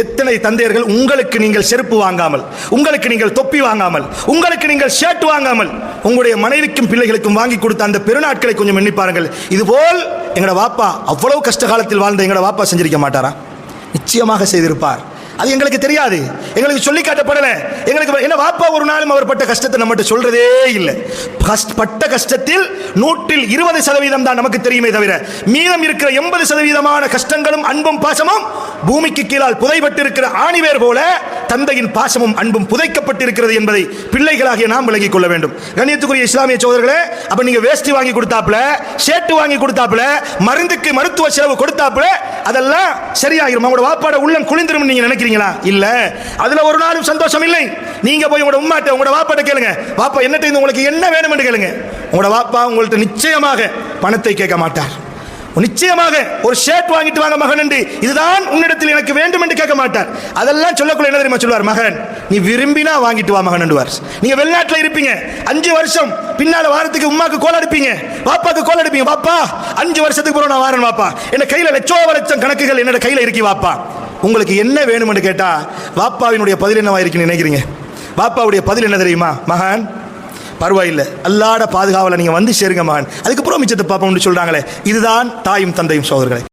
எத்தனை தந்தையர்கள் உங்களுக்கு நீங்கள் செருப்பு வாங்காமல், உங்களுக்கு நீங்கள் தொப்பி வாங்காமல், உங்களுக்கு நீங்கள் ஷர்ட் வாங்காமல் உங்களுடைய மனைவிக்கும் பிள்ளைகளுக்கும் வாங்கி கொடுத்த அந்த பெருநாட்களை கொஞ்சம் எண்ணி பாருங்கள். இதுபோல் எங்கட வாப்பா அவ்வளவு கஷ்ட காலத்தில் வாழ்ந்த எங்கட வாப்பா செஞ்சிருக்க மாட்டாரா? நிச்சயமாக செய்திருப்பார். அது எங்களுக்கு தெரியாது, எங்களுக்கு சொல்லி காட்டப்படல. எங்களுக்கு என்ன வாப்பா ஒரு நாளும் அவர் பட்ட கஷ்டத்தை நம்மகிட்ட சொல்றதே இல்லை. பட்ட கஷ்டத்தில் 120% தான் நமக்கு தெரியுமே தவிர மீதம் இருக்கிற 80% கஷ்டங்களும் அன்பும் பாசமும் பூமிக்கு கீழால் புதைபட்டிருக்கிற ஆணிவேர் போல தந்தையின் பாசமும் அன்பும் புதைக்கப்பட்டிருக்கிறது என்பதை பிள்ளைகளாகிய நாம் விளங்கிக் கொள்ள வேண்டும். கண்ணியத்துக்குரிய இஸ்லாமிய சகோதரர்களே, அப்ப நீங்க வேஷ்டி வாங்கி கொடுத்தாப்புல, ஷர்ட் வாங்கி கொடுத்தாப்புல, மருந்துக்கு மருத்துவ செலவு கொடுத்தாப்புல அதெல்லாம் சரியாகிரும், உங்களோட வாப்பாட உள்ளம் குளிந்துரும் நீங்க நினைக்கிறீங்களா? இல்ல, அதுல ஒரு நாளும் சந்தோஷம் இல்லை. நீங்க போய் உங்களோட உம்மாட்ட உங்களோட வாப்பாட்ட கேளுங்க, வாப்பா என்னட்ட உங்களுக்கு என்ன வேணும் என்று கேளுங்க. உங்களோட வாப்பா உங்கள்ட்ட நிச்சயமாக பணத்தை கேட்க மாட்டார். நிச்சயமாக ஒரு ஷர்ட் வாங்கிட்டு வாங்க மகன் என்று, இதுதான் உன்னிடத்தில் எனக்கு வேண்டும் என்று கேட்க மாட்டார். அதெல்லாம் சொல்லக்குள்ள என்ன தெரியுமா சொல்வார்? மகன் நீ விரும்பினா வாங்கிட்டு வா மகன் என்றுவார். நீங்க வெளிநாட்டில் இருப்பீங்க, 5 வருஷம் பின்னால வாரத்துக்கு உமாக்கு கோல் அடிப்பீங்க, பாப்பாக்கு கோல் அடிப்பீங்க. பாப்பா 5 வருஷத்துக்கு பிறகு நான் வாரேன் வாப்பா, என்ன கையில லட்சம் கணக்குகள் என்னோட கையில இருக்கி வாப்பா, உங்களுக்கு என்ன வேணும் என்று கேட்டா வாப்பாவினுடைய பதில் என்னவா இருக்குன்னு நினைக்கிறீங்க? வாப்பாவுடைய பதில் என்ன தெரியுமா? மகன் பரவாயில்லை, அல்லாட பாதுகாவல நீங்க வந்து சேருங்க மகன், அதுக்கப்புறம் மிச்சத்தை பாப்போம்னு சொல்றாங்களே. இதுதான் தாயும் தந்தையும் சோதர்களே.